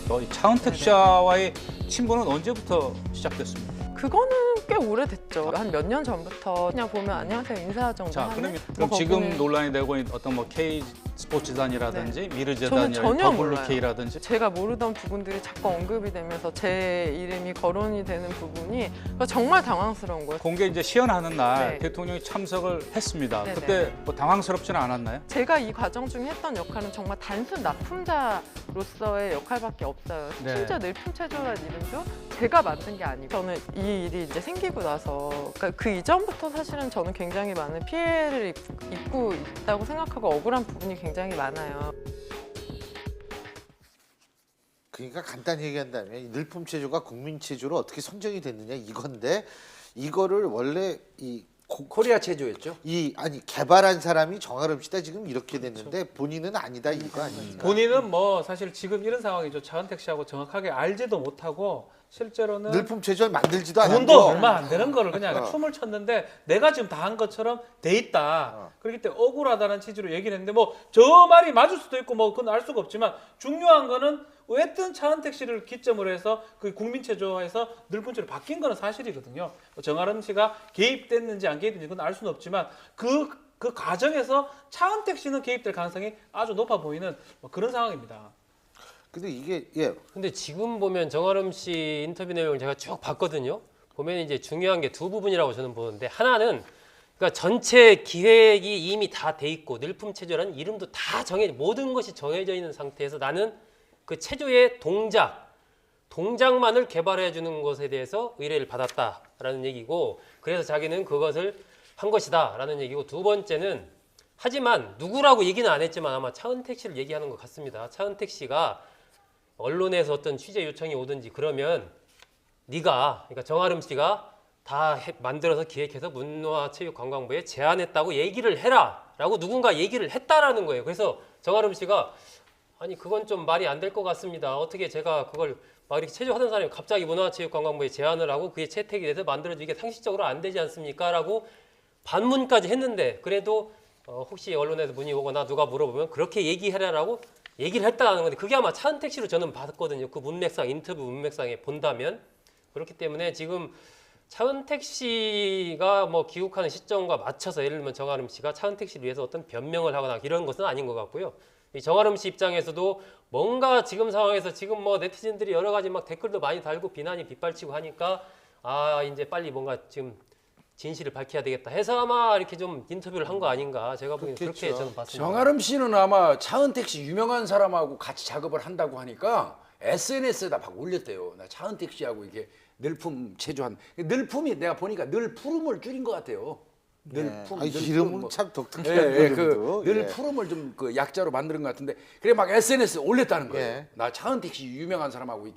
이 차은택 씨와의 친분은 언제부터 시작됐습니까? 그거는 꽤 오래됐죠. 한 몇 년 전부터 그냥 보면 안녕하세요 인사 정도 자, 하는. 그럼 뭐 지금 거기는 논란이 되고 있는 어떤 뭐 K 스포츠단이라든지 저는 미르재단이라든지 전혀 WK라든지 제가 모르던 부분들이 자꾸 언급이 되면서 제 이름이 거론이 되는 부분이 정말 당황스러운 거예요. 공개 이제 시연하는 날 네. 대통령이 참석을 했습니다. 네네. 그때 뭐 당황스럽지는 않았나요? 제가 이 과정 중에 했던 역할은 정말 단순 납품자로서의 역할밖에 없어요. 네. 심지어 늘품체조라는 이름도 제가 만든 게 아니고 저는 이 일이 이제 생기고 나서 그러니까 그 이전부터 사실은 저는 굉장히 많은 피해를 입고 있다고 생각하고 억울한 부분이 굉장히 많아요. 그러니까 간단히 얘기한다면 이 늘품체조가 국민체조로 어떻게 선정이 됐느냐 이건데 이거를 원래 코리아 체조였죠. 아니 개발한 사람이 정아름 씨다 지금 이렇게 됐는데 본인은 아니다 이거 아닙니까? 본인은 뭐 사실 지금 이런 상황이죠. 차은택 씨하고 정확하게 알지도 못하고 실제로는 늘품체조 만들지도 않았고 돈도 얼마 안 되는 거를 그냥 어. 춤을 췄는데 내가 지금 다 한 것처럼 돼 있다. 그렇기 때문에 억울하다는 취지로 얘기를 했는데 뭐 저 말이 맞을 수도 있고 뭐 그건 알 수가 없지만 중요한 거는 어쨌든 차은택 씨를 기점으로 해서 그 국민체조에서 늘품체로 바뀐 거는 사실이거든요. 정아름 씨가 개입됐는지 안 개입됐는지 그건 알 수는 없지만 그 과정에서 차은택 씨는 개입될 가능성이 아주 높아 보이는 뭐 그런 상황입니다. 근데 이게 근데 지금 보면 정아름 씨 인터뷰 내용을 제가 쭉 봤거든요. 보면 이제 중요한 게 두 부분이라고 저는 보는데 하나는 그러니까 전체 기획이 이미 다 돼 있고 늘품체조라는 이름도 다 모든 것이 정해져 있는 상태에서 나는 그 체조의 동작만을 개발해 주는 것에 대해서 의뢰를 받았다라는 얘기고 그래서 자기는 그것을 한 것이다라는 얘기고 두 번째는 하지만 누구라고 얘기는 안 했지만 아마 차은택 씨를 얘기하는 것 같습니다. 차은택 씨가 언론에서 어떤 취재 요청이 오든지 그러면 그러니까 정아름 씨가 다 만들어서 기획해서 문화체육관광부에 제안했다고 얘기를 해라라고 누군가 얘기를 했다라는 거예요. 그래서 정아름 씨가 아니 그건 좀 말이 안 될 것 같습니다. 어떻게 제가 그걸 막 이렇게 체조하던 사람이 갑자기 문화체육관광부에 제안을 하고 그게 채택이 돼서 만들어지게 상식적으로 안 되지 않습니까? 라고 반문까지 했는데 그래도 혹시 언론에서 문의 오거나 누가 물어보면 그렇게 얘기해라라고 얘기를 했다는 건데 그게 아마 차은택 씨로 저는 봤거든요. 그 문맥상 인터뷰 문맥상에 본다면 그렇기 때문에 지금 차은택 씨가 뭐 귀국하는 시점과 맞춰서 예를 들면 정아름 씨가 차은택 씨를 위해서 어떤 변명을 하거나 이런 것은 아닌 것 같고요. 이 정아름 씨 입장에서도 뭔가 지금 상황에서 지금 뭐 네티즌들이 여러 가지 막 댓글도 많이 달고 비난이 빗발치고 하니까 이제 빨리 뭔가 지금 진실을 밝혀야 되겠다 해서 아마 이렇게 좀 인터뷰를 한 거 아닌가 제가 보기엔 그렇게 저는 봤습니다. 정아름 씨는 아마 차은택 씨 유명한 사람하고 같이 작업을 한다고 하니까 SNS에다 막 올렸대요. 나 차은택 씨하고 이게 늘품 체조한 늘품이 내가 보니까 늘 푸름을 줄인 것 같아요. 늘품. 이름은 참 독특해요. 그 늘푸름을 좀 그 약자로 만드는 것 같은데 그래 막 SNS에 올렸다는 거예요. 예. 나 차은택 씨 유명한 사람하고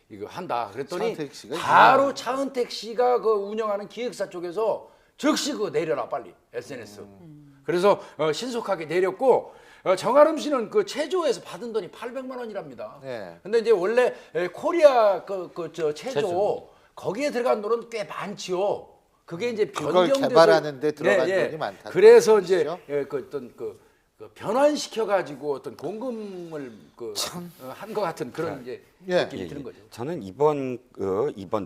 이거 한다. 그랬더니 차은택 씨가 바로 차은택 씨가 그 운영하는 기획사 쪽에서 즉시 그거 내려라 빨리 SNS. 그래서 신속하게 내렸고 정아름 씨는 그 체조에서 받은 돈이 800만 원이랍니다. 예. 근데 이제 원래 코리아 저 체조 거기에 들어간 돈은 꽤 많지요. 그게 이제 그걸 변경돼서 개발하는 데 들어간 돈이 많다는 그래서 이제 뜻이죠? 그 어떤 그 변환시켜 가지고 어떤 공금을 한 것 같은 그런 이제 느낌이 드는 거죠. 저는 이번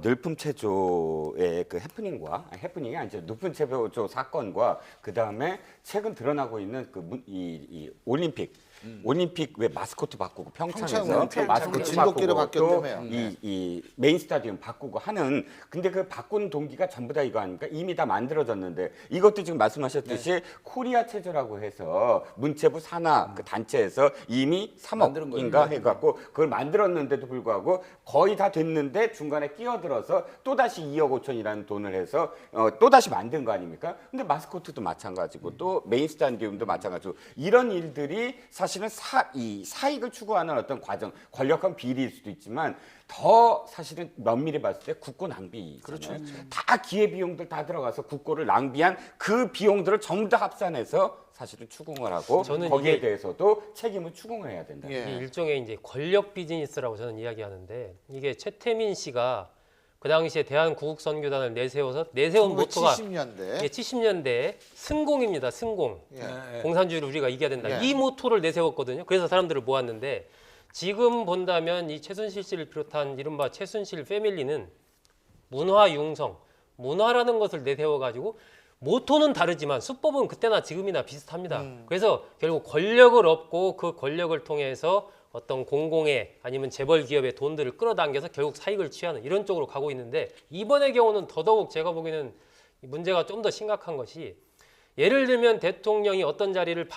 늘품 체조의 그 해프닝이 아니죠. 늘품 체조 사건과 그 다음에 최근 드러나고 있는 이 올림픽 왜 마스코트 바꾸고 평창에서 평창 마스코트 진돗개로 바꾸고 바뀌었다며요. 이 메인 스타디움 바꾸고 하는 근데 그 바꾼 동기가 전부 다 이거 아닙니까? 이미 다 만들어졌는데 이것도 지금 말씀하셨듯이 코리아 체조라고 해서 문체부 산하 그 단체에서 이미 3억인가 해갖고 그걸 만들었는데도 불구하고 거의 다 됐는데 중간에 끼어들어서 또다시 2억 5천이라는 돈을 해서 또다시 만든 거 아닙니까? 근데 마스코트도 마찬가지고 또 메인 스타디움도 마찬가지고 이런 일들이 사실은 사익을 추구하는 어떤 과정, 권력한 비리일 수도 있지만 더 사실은 면밀히 봤을 때 국고 낭비잖아요. 그렇죠. 다 기회비용들 다 들어가서 국고를 낭비한 그 비용들을 전부 다 합산해서 사실은 추궁을 하고 저는 거기에 대해서도 책임을 추궁을 해야 된다. 예. 이게 일종의 이제 권력 비즈니스라고 저는 이야기하는데 이게 최태민 씨가 그 당시에 대한구국선교단을 내세운 모토가 70년대. 이게 70년대 승공입니다. 승공. 예. 공산주의를 우리가 이겨야 된다. 예. 이 모토를 내세웠거든요. 그래서 사람들을 모았는데 지금 본다면 이 최순실 씨를 비롯한 이른바 최순실 패밀리는 문화 융성, 문화라는 것을 내세워가지고 모토는 다르지만 수법은 그때나 지금이나 비슷합니다. 그래서 결국 권력을 얻고 그 권력을 통해서 어떤 공공의 아니면 재벌 기업의 돈들을 끌어당겨서 결국 사익을 취하는 이런 쪽으로 가고 있는데 이번의 경우는 더더욱 제가 보기에는 문제가 좀 더 심각한 것이 예를 들면 대통령이 어떤 자리를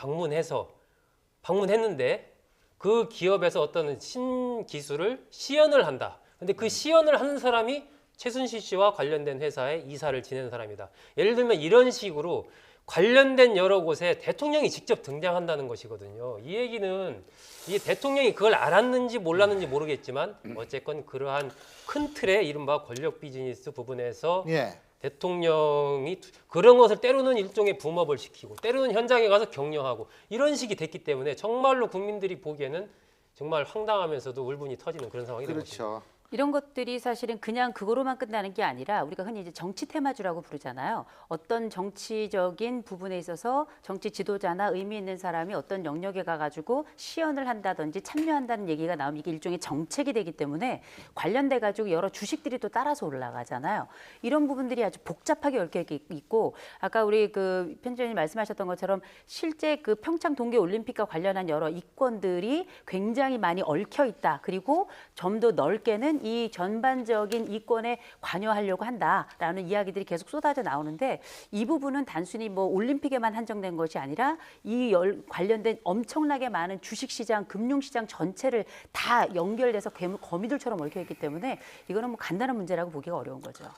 방문했는데 그 기업에서 어떤 신기술을 시연을 한다. 근데 그 시연을 하는 사람이 최순실 씨와 관련된 회사에 이사를 지낸 사람이다. 예를 들면 이런 식으로 관련된 여러 곳에 대통령이 직접 등장한다는 것이거든요. 이 얘기는 이 대통령이 그걸 알았는지 몰랐는지 모르겠지만 어쨌건 그러한 큰 틀의 이른바 권력 비즈니스 부분에서 예. 대통령이 그런 것을 때로는 일종의 붐업을 시키고 때로는 현장에 가서 격려하고 이런 식이 됐기 때문에 정말로 국민들이 보기에는 정말 황당하면서도 울분이 터지는 그런 상황이 된 것입니다. 그렇죠. 이런 것들이 사실은 그냥 그거로만 끝나는 게 아니라 우리가 흔히 이제 정치 테마주라고 부르잖아요. 어떤 정치적인 부분에 있어서 정치 지도자나 의미 있는 사람이 어떤 영역에 가가지고 시연을 한다든지 참여한다는 얘기가 나오면 이게 일종의 정책이 되기 때문에 관련돼 가지고 여러 주식들이 또 따라서 올라가잖아요. 이런 부분들이 아주 복잡하게 얽혀 있고 아까 우리 그 편집장님 말씀하셨던 것처럼 실제 그 평창 동계 올림픽과 관련한 여러 이권들이 굉장히 많이 얽혀 있다. 그리고 좀 더 넓게는 이 전반적인 이권에 관여하려고 한다라는 이야기들이 계속 쏟아져 나오는데 이 부분은 단순히 뭐 올림픽에만 한정된 것이 아니라 이 관련된 엄청나게 많은 주식시장, 금융시장 전체를 다 연결돼서 거미줄처럼 얽혀 있기 때문에 이거는 뭐 간단한 문제라고 보기가 어려운 거죠.